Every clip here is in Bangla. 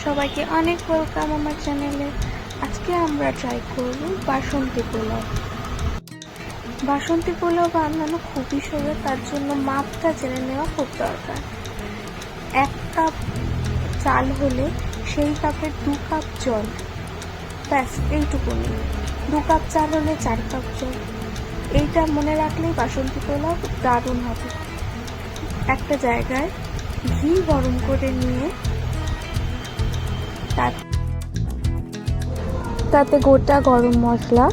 সবাইকে অনেক ওয়েলকাম আমার চ্যানেলে। আজকে আমরা ট্রাই করব বাসন্তী পোলাও। বাসন্তী পোলাও বানানো খুবই সহজ, তার জন্য মাপটা জেনে নেওয়া খুব দরকার। 1 কাপ চাল হলে সেই কাপের 2 কাপ জল, ব্যাস এইটুকুনি। 2 কাপ চাল হলে 4 কাপ জল। এইটা মনে রাখলেই বাসন্তী পোলাও দারুণ হবে। একটা জায়গায় ঘি গরম করে নিয়ে তাতে গোটা গরম মশলা,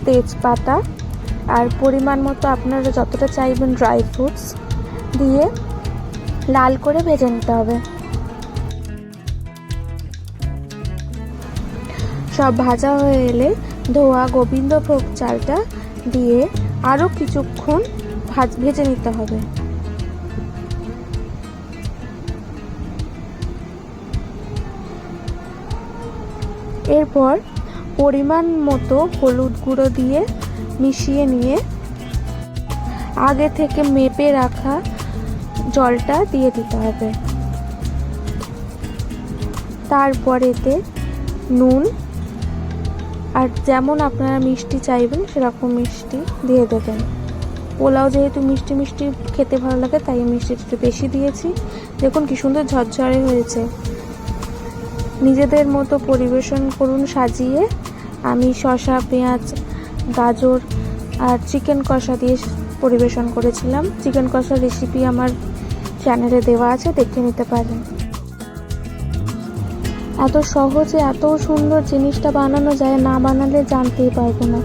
তেজপাতা আর পরিমাণ মতো আপনারা যতটা চাইবেন ড্রাই ফ্রুটস দিয়ে লাল করে ভেজে নিতে হবে। সব ভাজা হয়ে এলে ধোয়া গোবিন্দভোগ চালটা দিয়ে আরও কিছুক্ষণ ভেজে নিতে হবে। এরপর পরিমাণ মতো হলুদ গুঁড়ো দিয়ে মিশিয়ে নিয়ে আগে থেকে মেপে রাখা জলটা দিয়ে দিতে হবে। তারপরেতে নুন আর যেমন আপনারা মিষ্টি চাইবেন সেরকম মিষ্টি দিয়ে দেবেন। পোলাও যেহেতু মিষ্টি মিষ্টি খেতে ভালো লাগে তাই মিষ্টিটা একটু বেশি দিয়েছি। দেখুন কি সুন্দর ঝরঝরে হয়েছে। নিজেদের মতো পরিবেশন করুন সাজিয়ে। আমি শসা, পেঁয়াজ, গাজর আর চিকেন কষা দিয়ে পরিবেশন করেছিলাম। চিকেন কষার রেসিপি আমার চ্যানেলে দেওয়া আছে, দেখে নিতে পারেন। এত সহজে এত সুন্দর জিনিসটা বানানো যায়, না বানালে জানতেই পারবো না।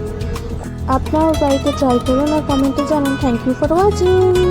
আপনারাও বাড়িতে ট্রাই করুন আর কমেন্টে জানান। Thank you for watching.